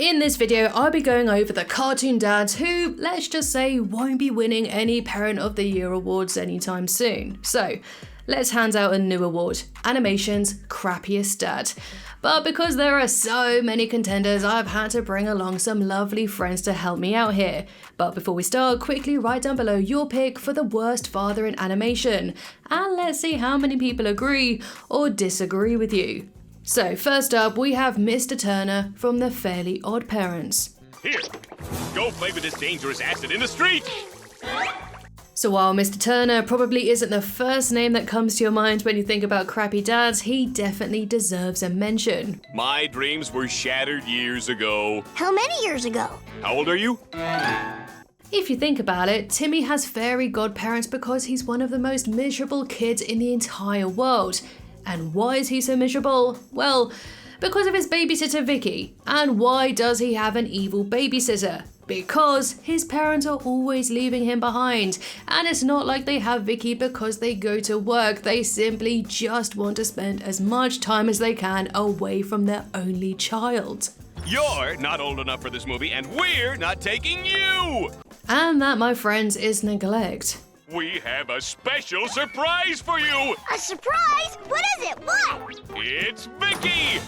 In this video, I'll be going over the cartoon dads who, let's just say, won't be winning any Parent of the Year awards anytime soon. So, let's hand out a new award, Animation's Crappiest Dad. But because there are so many contenders, I've had to bring along some lovely friends to help me out here. But before we start, quickly write down below your pick for the worst father in animation. And let's see how many people agree or disagree with you. So first up, we have Mr. Turner from the Fairly Oddparents. Here, go play with this dangerous acid in the street! So while Mr. Turner probably isn't the first name that comes to your mind when you think about crappy dads, he definitely deserves a mention. My dreams were shattered years ago. How many years ago? How old are you? If you think about it, Timmy has fairy godparents because he's one of the most miserable kids in the entire world. And why is he so miserable? Well, because of his babysitter Vicky. And why does he have an evil babysitter? Because his parents are always leaving him behind. And it's not like they have Vicky because they go to work. They simply just want to spend as much time as they can away from their only child. You're not old enough for this movie, and we're not taking you! And that, my friends, is neglect. We have a special surprise for you! A surprise? What is it? What? It's Vicky!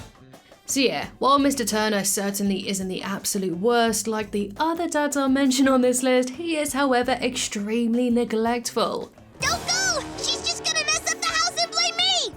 So yeah, while Mr. Turner certainly isn't the absolute worst like the other dads I'll mention on this list, he is however extremely neglectful. Don't go! She's just gonna mess up the house and blame me!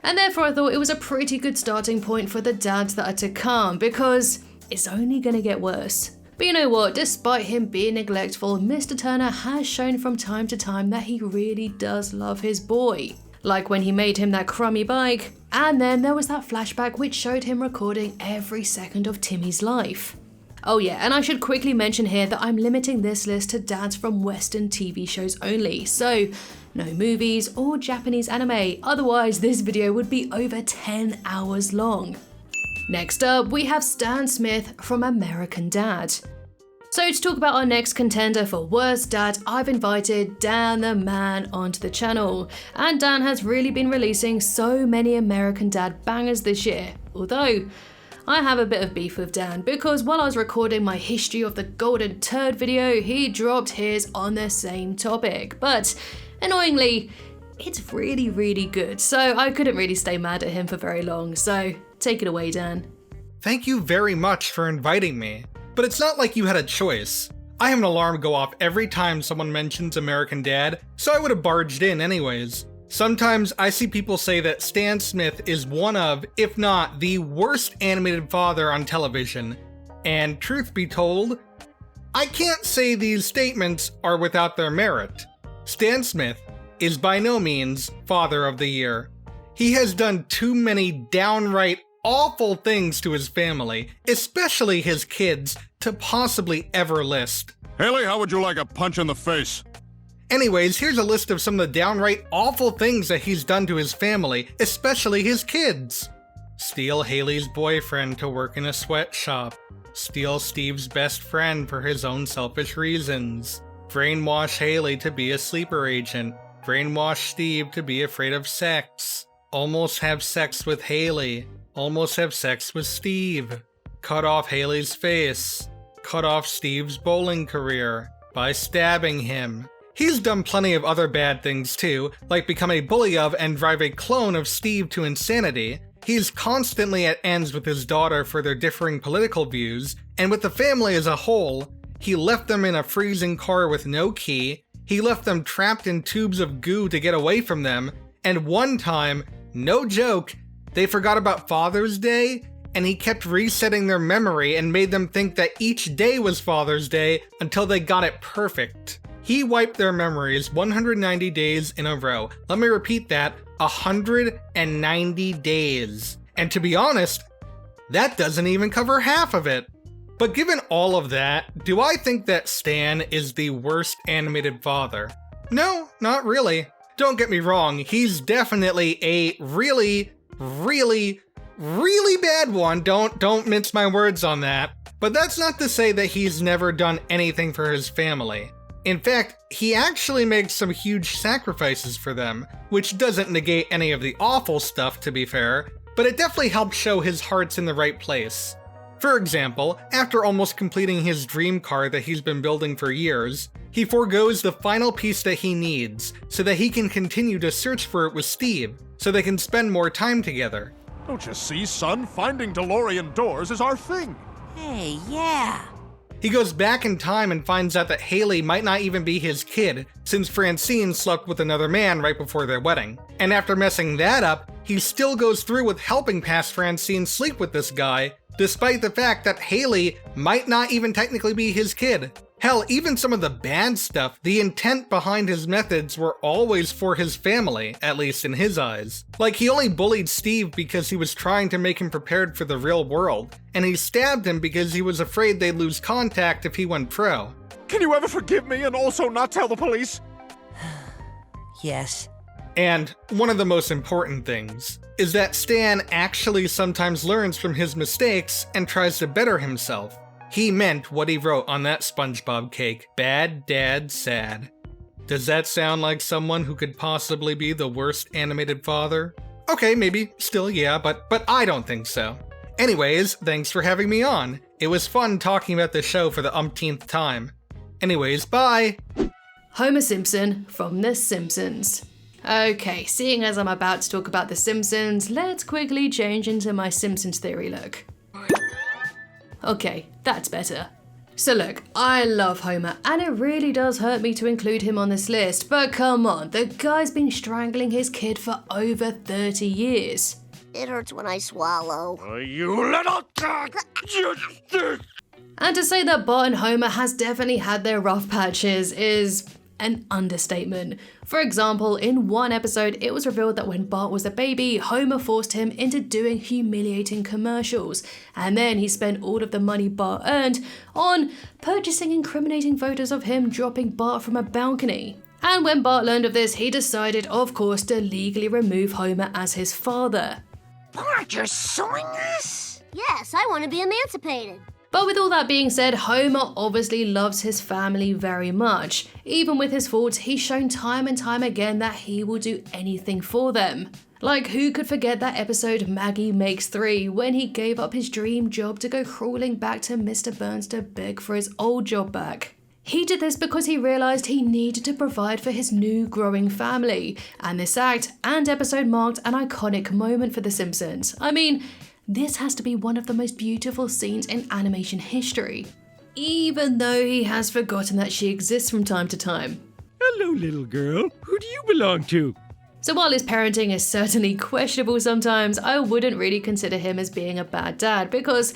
And therefore I thought it was a pretty good starting point for the dads that are to come, because it's only gonna get worse. But you know what, despite him being neglectful, Mr. Turner has shown from time to time that he really does love his boy. Like when he made him that crummy bike, and then there was that flashback which showed him recording every second of Timmy's life. Oh yeah, and I should quickly mention here that I'm limiting this list to dads from Western TV shows only, so no movies or Japanese anime, otherwise this video would be over 10 hours long. Next up, we have Stan Smith from American Dad. So to talk about our next contender for worst dad, I've invited Dan the Man onto the channel. And Dan has really been releasing so many American Dad bangers this year. Although, I have a bit of beef with Dan because while I was recording my History of the Golden Turd video, he dropped his on the same topic. But annoyingly, it's really good, so I couldn't really stay mad at him for very long, so take it away, Dan. Thank you very much for inviting me, but it's not like you had a choice. I have an alarm go off every time someone mentions American Dad, so I would have barged in anyways. Sometimes I see people say that Stan Smith is one of, if not the worst animated father on television, and truth be told, I can't say these statements are without their merit. Stan Smith is by no means Father of the Year. He has done too many downright awful things to his family, especially his kids, to possibly ever list. Haley, how would you like a punch in the face? Anyways, here's a list of some of the downright awful things that he's done to his family, especially his kids. Steal Haley's boyfriend to work in a sweatshop. Steal Steve's best friend for his own selfish reasons. Brainwash Haley to be a sleeper agent. Brainwash Steve to be afraid of sex. Almost have sex with Haley. Almost have sex with Steve. Cut off Haley's face. Cut off Steve's bowling career by stabbing him. He's done plenty of other bad things too, like become a bully of and drive a clone of Steve to insanity. He's constantly at ends with his daughter for their differing political views, and with the family as a whole. He left them in a freezing car with no key. He left them trapped in tubes of goo to get away from them, and one time, no joke, they forgot about Father's Day, and he kept resetting their memory and made them think that each day was Father's Day until they got it perfect. He wiped their memories 190 days in a row. Let me repeat that, 190 days. And to be honest, that doesn't even cover half of it. But given all of that, do I think that Stan is the worst animated father? No, not really. Don't get me wrong, he's definitely a really bad one. Don't mince my words on that. But that's not to say that he's never done anything for his family. In fact, he actually makes some huge sacrifices for them, which doesn't negate any of the awful stuff, to be fair. but it definitely helps show his heart's in the right place. For example, after almost completing his dream car that he's been building for years, he forgoes the final piece that he needs so that he can continue to search for it with Steve, so they can spend more time together. Don't you see, son? Finding DeLorean doors is our thing. Hey, yeah. He goes back in time and finds out that Haley might not even be his kid, since Francine slept with another man right before their wedding. And after messing that up, he still goes through with helping past Francine sleep with this guy, despite the fact that Haley might not even technically be his kid. Hell, even some of the bad stuff, the intent behind his methods were always for his family, at least in his eyes. Like, he only bullied Steve because he was trying to make him prepared for the real world, and he stabbed him because he was afraid they'd lose contact if he went pro. Can you ever forgive me and also not tell the police? Yes. And one of the most important things is that Stan actually sometimes learns from his mistakes and tries to better himself. He meant what he wrote on that SpongeBob cake. Bad dad sad. Does that sound like someone who could possibly be the worst animated father? Okay, maybe, still yeah, but I don't think so. Anyways, thanks for having me on. It was fun talking about the show for the umpteenth time. Anyways, bye! Homer Simpson from The Simpsons. Okay, seeing as I'm about to talk about The Simpsons, let's quickly change into my Simpsons theory look. Okay, that's better. So look, I love Homer, and it really does hurt me to include him on this list, but come on, the guy's been strangling his kid for over 30 years. It hurts when I swallow. You little dog! And to say that Bart and Homer has definitely had their rough patches is an understatement. For example, in one episode, it was revealed that when Bart was a baby, Homer forced him into doing humiliating commercials, and then he spent all of the money Bart earned on purchasing incriminating photos of him dropping Bart from a balcony. And when Bart learned of this, he decided, of course, to legally remove Homer as his father. Bart, you're suing us? Yes, I want to be emancipated. But with all that being said, Homer obviously loves his family very much. Even with his faults, he's shown time and time again that he will do anything for them. Like, who could forget that episode Maggie Makes 3 when he gave up his dream job to go crawling back to Mr. Burns to beg for his old job back? He did this because he realised he needed to provide for his new growing family, and this act and episode marked an iconic moment for The Simpsons. I mean, this has to be one of the most beautiful scenes in animation history, even though he has forgotten that she exists from time to time. Hello, little girl. Who do you belong to? So while his parenting is certainly questionable sometimes, I wouldn't really consider him as being a bad dad because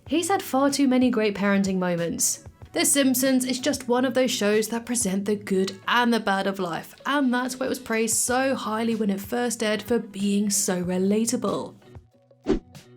he's had far too many great parenting moments. The Simpsons is just one of those shows that present the good and the bad of life, and that's why it was praised so highly when it first aired for being so relatable.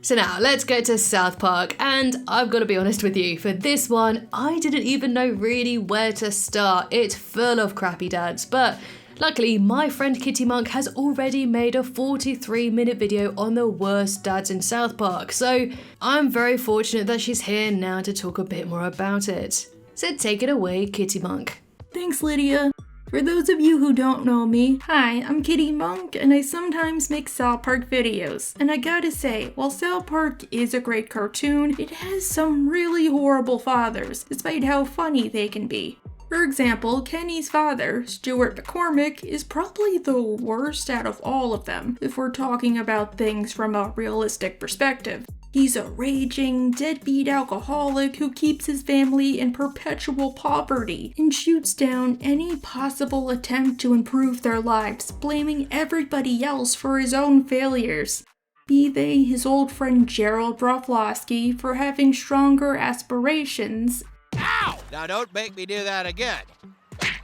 So now, let's go to South Park, and I've got to be honest with you, for this one, I didn't even know really where to start. It's full of crappy dads, but luckily, my friend Kitty Monk has already made a 43-minute video on the worst dads in South Park, so I'm very fortunate that she's here now to talk a bit more about it. So take it away, Kitty Monk. Thanks, Lydia. For those of you who don't know me, hi, I'm Kitty Monk, and I sometimes make South Park videos. And I gotta say, while South Park is a great cartoon, it has some really horrible fathers, despite how funny they can be. For example, Kenny's father, Stuart McCormick, is probably the worst out of all of them, if we're talking about things from a realistic perspective. He's a raging, deadbeat alcoholic who keeps his family in perpetual poverty and shoots down any possible attempt to improve their lives, blaming everybody else for his own failures. Be they his old friend Gerald Broflovsky for having stronger aspirations, Ow! Now don't make me do that again.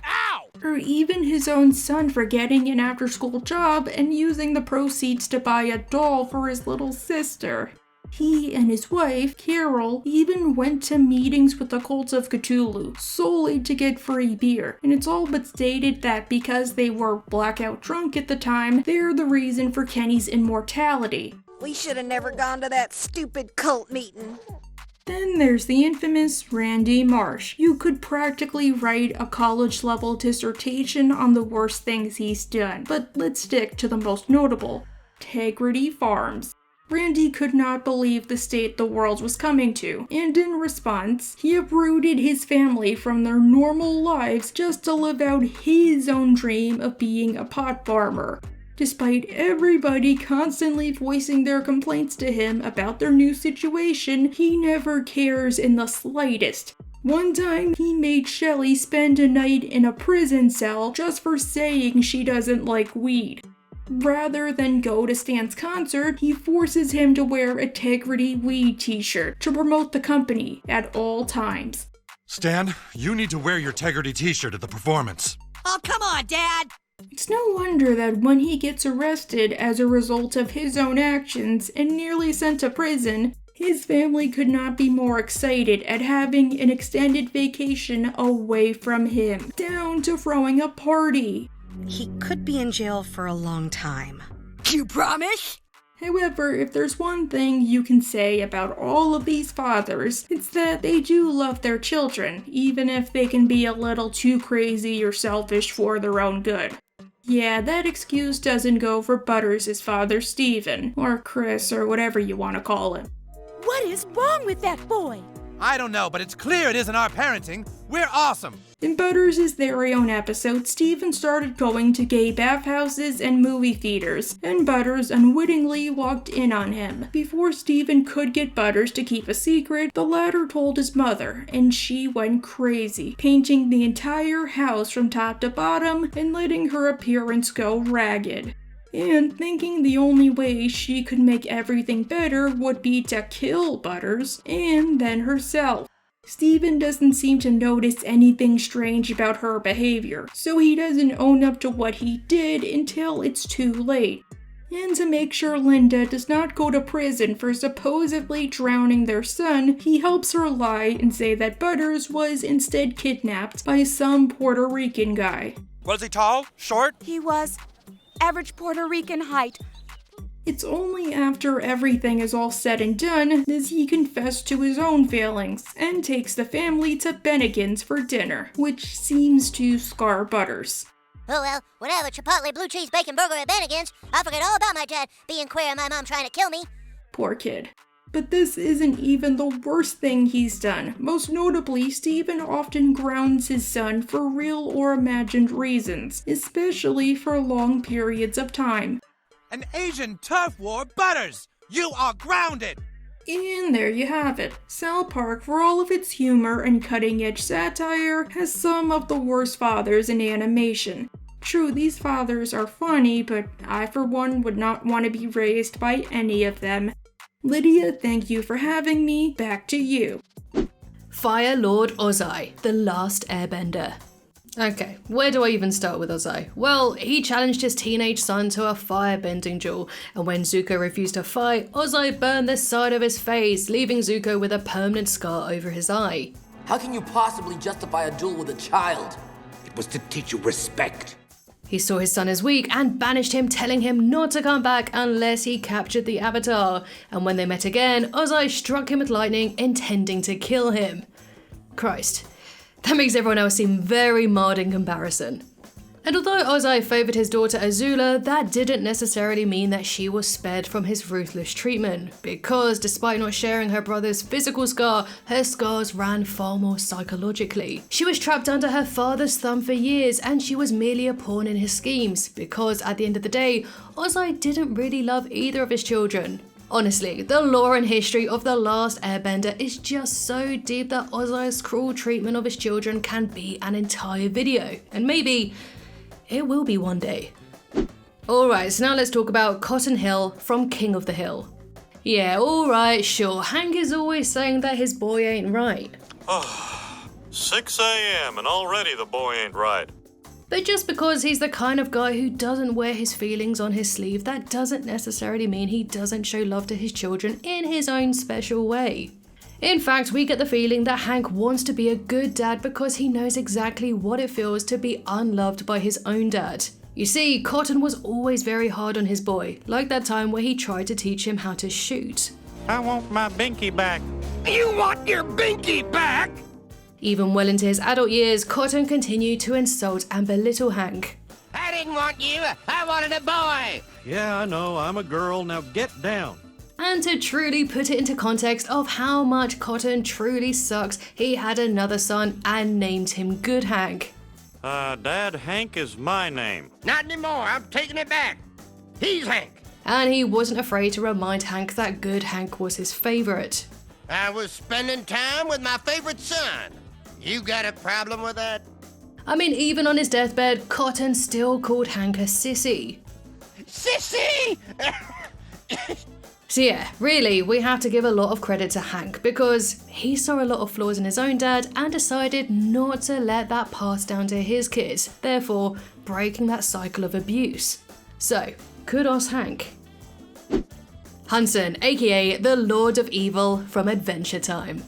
Ow! or even his own son for getting an after-school job and using the proceeds to buy a doll for his little sister. He and his wife, Carol, even went to meetings with the cults of Cthulhu solely to get free beer, and it's all but stated that because they were blackout drunk at the time, they're the reason for Kenny's immortality. We should have never gone to that stupid cult meeting. Then there's the infamous Randy Marsh. You could practically write a college-level dissertation on the worst things he's done, but let's stick to the most notable. Integrity Farms. Randy could not believe the state the world was coming to, and in response, he uprooted his family from their normal lives just to live out his own dream of being a pot farmer. Despite everybody constantly voicing their complaints to him about their new situation, he never cares in the slightest. One time, he made Shelly spend a night in a prison cell just for saying she doesn't like weed. Rather than go to Stan's concert, he forces him to wear a Integrity Weed t-shirt to promote the company at all times. Stan, you need to wear your Tegrity t-shirt at the performance. Oh, come on, Dad! It's no wonder that when he gets arrested as a result of his own actions and nearly sent to prison, his family could not be more excited at having an extended vacation away from him, down to throwing a party. He could be in jail for a long time. You promise? However, if there's one thing you can say about all of these fathers, it's that they do love their children, even if they can be a little too crazy or selfish for their own good. Yeah, that excuse doesn't go for Butters' father, Steven, or Chris, or whatever you want to call him. What is wrong with that boy? I don't know, but it's clear it isn't our parenting. We're awesome. In Butters' very own episode, Steven started going to gay bathhouses and movie theaters, and Butters unwittingly walked in on him. Before Steven could get Butters to keep a secret, the latter told his mother, and she went crazy, painting the entire house from top to bottom and letting her appearance go ragged. And thinking the only way she could make everything better would be to kill Butters, and then herself. Steven doesn't seem to notice anything strange about her behavior, so he doesn't own up to what he did until it's too late. And to make sure Linda does not go to prison for supposedly drowning their son, he helps her lie and say that Butters was instead kidnapped by some Puerto Rican guy. Was he tall? Short? He was average Puerto Rican height. It's only after everything is all said and done does he confess to his own failings and takes the family to Bennigan's for dinner, which seems to scar Butters. Oh well, when I have a Chipotle blue cheese bacon burger at Bennigan's, I'll forget all about my dad being queer and my mom trying to kill me. Poor kid. But this isn't even the worst thing he's done. Most notably, Steven often grounds his son for real or imagined reasons, especially for long periods of time. An Asian turf war, Butters! You are grounded! And there you have it. South Park, for all of its humor and cutting-edge satire, has some of the worst fathers in animation. True, these fathers are funny, but I for one would not want to be raised by any of them. Lydia, thank you for having me. Back to you. Fire Lord Ozai, the last Airbender. Okay, where do I even start with Ozai? Well, he challenged his teenage son to a firebending duel, and when Zuko refused to fight, Ozai burned the side of his face, leaving Zuko with a permanent scar over his eye. How can you possibly justify a duel with a child? It was to teach you respect. He saw his son as weak and banished him, telling him not to come back unless he captured the Avatar, and when they met again, Ozai struck him with lightning, intending to kill him. Christ. That makes everyone else seem very mild in comparison. And although Ozai favoured his daughter Azula, that didn't necessarily mean that she was spared from his ruthless treatment, because despite not sharing her brother's physical scar, her scars ran far more psychologically. She was trapped under her father's thumb for years, and she was merely a pawn in his schemes, because at the end of the day, Ozai didn't really love either of his children. Honestly, the lore and history of The Last Airbender is just so deep that Ozai's cruel treatment of his children can be an entire video, and maybe it will be one day. Alright, so now let's talk about Cotton Hill from King of the Hill. Yeah, alright, sure, Hank is always saying that his boy ain't right. 6 a.m. and already the boy ain't right. But just because he's the kind of guy who doesn't wear his feelings on his sleeve, that doesn't necessarily mean he doesn't show love to his children in his own special way. In fact, we get the feeling that Hank wants to be a good dad because he knows exactly what it feels to be unloved by his own dad. You see, Cotton was always very hard on his boy, like that time where he tried to teach him how to shoot. I want my binky back. You want your binky back? Even well into his adult years, Cotton continued to insult and belittle Hank. I didn't want you, I wanted a boy. Yeah, I know, I'm a girl, now get down. And to truly put it into context of how much Cotton truly sucks, he had another son and named him Good Hank. Dad, Hank is my name. Not anymore. I'm taking it back. He's Hank. And he wasn't afraid to remind Hank that Good Hank was his favorite. I was spending time with my favorite son. You got a problem with that? I mean, even on his deathbed, Cotton still called Hank a sissy. Sissy! So yeah, really, we have to give a lot of credit to Hank because he saw a lot of flaws in his own dad and decided not to let that pass down to his kids, therefore breaking that cycle of abuse. So, kudos Hank. Hunson, aka the Lord of Evil from Adventure Time.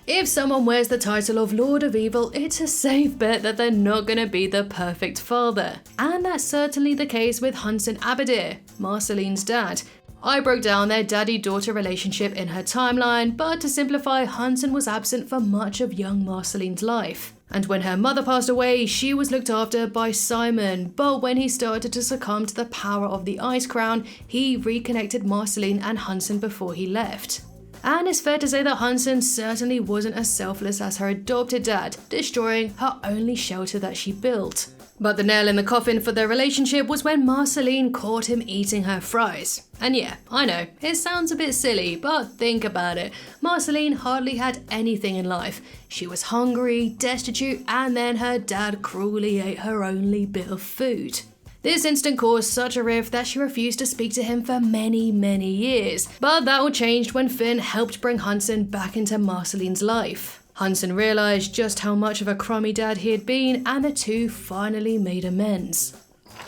If someone wears the title of Lord of Evil, it's a safe bet that they're not going to be the perfect father. And that's certainly the case with Hunson Abadir, Marceline's dad. I broke down their daddy-daughter relationship in her timeline, but to simplify, Hunson was absent for much of young Marceline's life. And when her mother passed away, she was looked after by Simon, but when he started to succumb to the power of the Ice Crown, he reconnected Marceline and Hunson before he left. And it's fair to say that Hunson certainly wasn't as selfless as her adopted dad, destroying her only shelter that she built. But the nail in the coffin for their relationship was when Marceline caught him eating her fries. And yeah, I know, it sounds a bit silly, but think about it. Marceline hardly had anything in life. She was hungry, destitute, and then her dad cruelly ate her only bit of food. This incident caused such a rift that she refused to speak to him for many, many years. But that all changed when Finn helped bring Hunson back into Marceline's life. Hunson realised just how much of a crummy dad he had been, and the two finally made amends.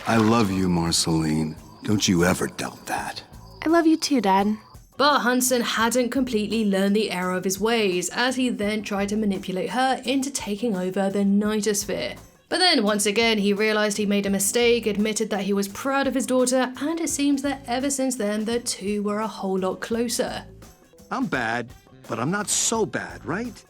I love you, Marceline. Don't you ever doubt that. I love you too, Dad. But Hunson hadn't completely learned the error of his ways, as he then tried to manipulate her into taking over the Nightosphere. But then once again he realised he made a mistake, admitted that he was proud of his daughter, and it seems that ever since then the two were a whole lot closer. I'm bad, but I'm not so bad, right?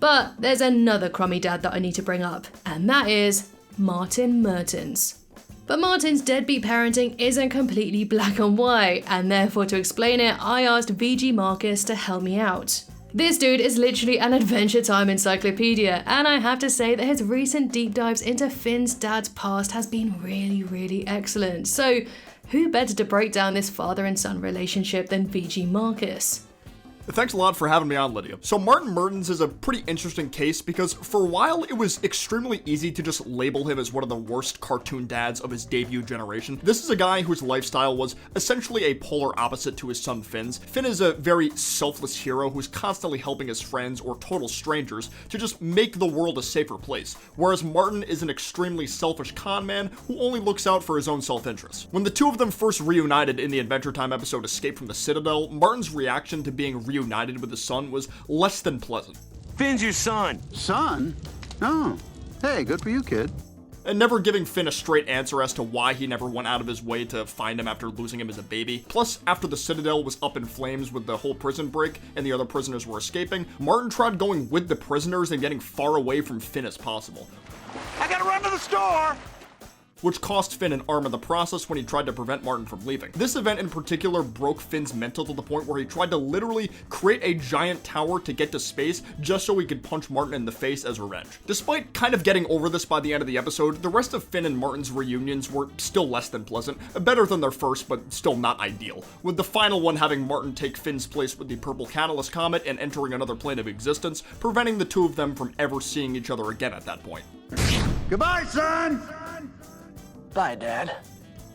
But there's another crummy dad that I need to bring up, and that is Martin Mertens. But Martin's deadbeat parenting isn't completely black and white, and therefore to explain it, I asked VG Marcus to help me out. This dude is literally an Adventure Time encyclopedia, and I have to say that his recent deep dives into Finn's dad's past has been really excellent. So who better to break down this father and son relationship than VG Marcus? Thanks a lot for having me on, Lydia. So Martin Mertens is a pretty interesting case because for a while it was extremely easy to just label him as one of the worst cartoon dads of his debut generation. This is a guy whose lifestyle was essentially a polar opposite to his son Finn's. Finn is a very selfless hero who's constantly helping his friends or total strangers to just make the world a safer place, whereas Martin is an extremely selfish con man who only looks out for his own self-interest. When the two of them first reunited in the Adventure Time episode Escape from the Citadel, Martin's reaction to being reunited with his son was less than pleasant. Finn's your son. Son? Oh. Hey, good for you, kid. And never giving Finn a straight answer as to why he never went out of his way to find him after losing him as a baby. Plus, after the Citadel was up in flames with the whole prison break and the other prisoners were escaping, Martin tried going with the prisoners and getting far away from Finn as possible. I gotta run to the store! Which cost Finn an arm in the process when he tried to prevent Martin from leaving. This event in particular broke Finn's mental to the point where he tried to literally create a giant tower to get to space just so he could punch Martin in the face as revenge. Despite kind of getting over this by the end of the episode, the rest of Finn and Martin's reunions were still less than pleasant, better than their first, but still not ideal, with the final one having Martin take Finn's place with the Purple Catalyst Comet and entering another plane of existence, preventing the two of them from ever seeing each other again at that point. Goodbye, son! Bye, Dad.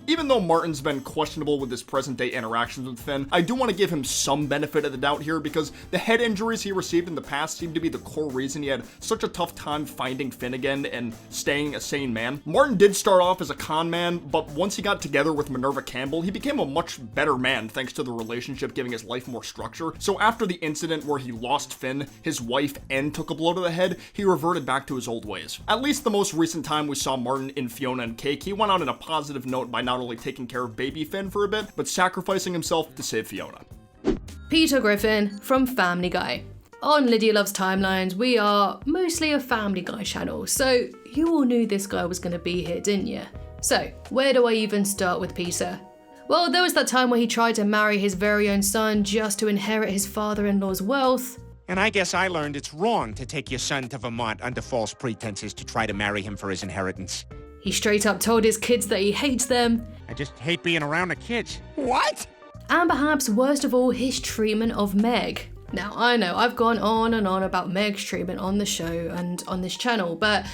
Even though Martin's been questionable with his present-day interactions with Finn, I do want to give him some benefit of the doubt here because the head injuries he received in the past seem to be the core reason he had such a tough time finding Finn again and staying a sane man. Martin did start off as a con man, but once he got together with Minerva Campbell, he became a much better man thanks to the relationship giving his life more structure. So after the incident where he lost Finn, his wife, and took a blow to the head, he reverted back to his old ways. At least the most recent time we saw Martin in Fiona and Cake, he went out in a positive note by not only taking care of baby Finn for a bit, but sacrificing himself to save Fiona. Peter Griffin from Family Guy. On Lydia Loves Timelines, we are mostly a Family Guy channel, so you all knew this guy was going to be here, didn't you? So, where do I even start with Peter? Well, there was that time where he tried to marry his very own son just to inherit his father-in-law's wealth. And I guess I learned it's wrong to take your son to Vermont under false pretenses to try to marry him for his inheritance. He straight up told his kids that he hates them. I just hate being around the kids. What? And perhaps worst of all, his treatment of Meg. Now, I know I've gone on and on about Meg's treatment on the show and on this channel, but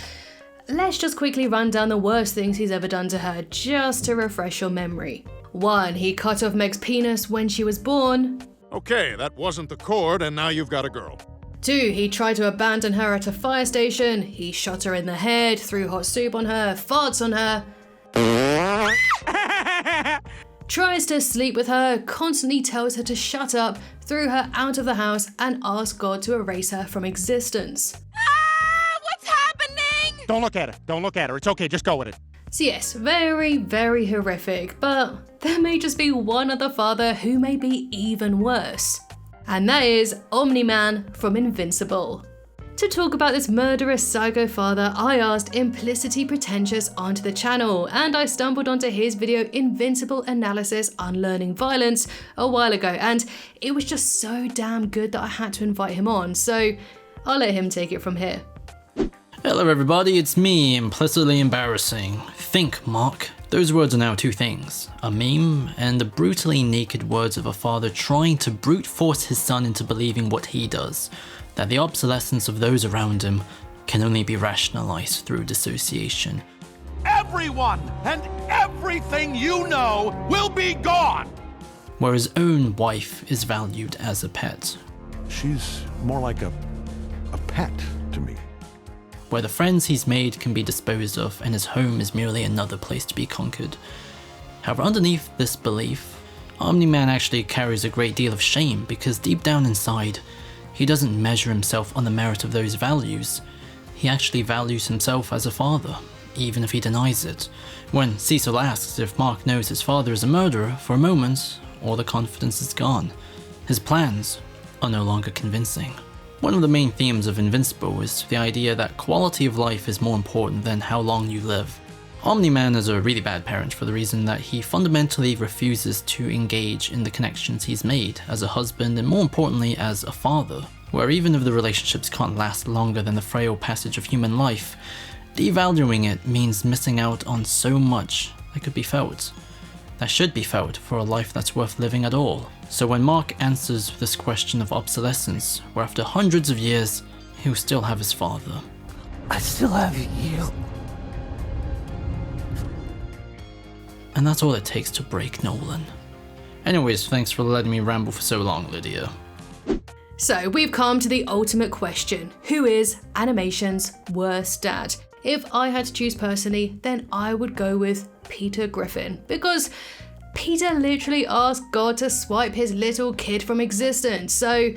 let's just quickly run down the worst things he's ever done to her, just to refresh your memory. 1. He cut off Meg's penis when she was born. Okay, that wasn't the cord, and now you've got a girl. 2. He tried to abandon her at a fire station. He shot her in the head, threw hot soup on her, farts on her. Tries to sleep with her, constantly tells her to shut up, threw her out of the house, and asked God to erase her from existence. What's happening? Don't look at her. Don't look at her. It's okay. Just go with it. So yes, very, very horrific, but there may just be one other father who may be even worse. And that is Omni-Man from Invincible. To talk about this murderous psycho father, I asked Implicity Pretentious onto the channel, and I stumbled onto his video Invincible Analysis Unlearning Violence a while ago, and it was just so damn good that I had to invite him on, so I'll let him take it from here. Hello everybody, it's me, Implicitly Embarrassing. Think, Mark. Those words are now 2 things, a meme and the brutally naked words of a father trying to brute force his son into believing what he does, that the obsolescence of those around him can only be rationalized through dissociation. Everyone and everything you know will be gone! Where his own wife is valued as a pet. She's more like a pet to me. Where the friends he's made can be disposed of and his home is merely another place to be conquered. However, underneath this belief, Omni-Man actually carries a great deal of shame because deep down inside, he doesn't measure himself on the merit of those values. He actually values himself as a father, even if he denies it. When Cecil asks if Mark knows his father is a murderer, for a moment, all the confidence is gone. His plans are no longer convincing. One of the main themes of Invincible is the idea that quality of life is more important than how long you live. Omni-Man is a really bad parent for the reason that he fundamentally refuses to engage in the connections he's made as a husband and more importantly as a father, where even if the relationships can't last longer than the frail passage of human life, devaluing it means missing out on so much that could be felt, that should be felt for a life that's worth living at all. So when Mark answers this question of obsolescence, where after hundreds of years, he'll still have his father. I still have you. And that's all it takes to break Nolan. Anyways, thanks for letting me ramble for so long, Lydia. So we've come to the ultimate question. Who is animation's worst dad? If I had to choose personally, then I would go with Peter Griffin, because Peter literally asked God to swipe his little kid from existence, so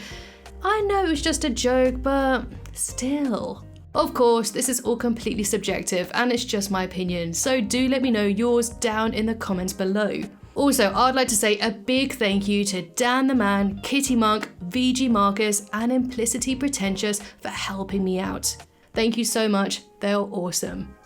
I know it was just a joke, but still. Of course, this is all completely subjective and it's just my opinion, so do let me know yours down in the comments below. Also, I'd like to say a big thank you to Dan the Man, Kitty Monk, VG Marcus, and Implicity Pretentious for helping me out. Thank you so much, they're awesome.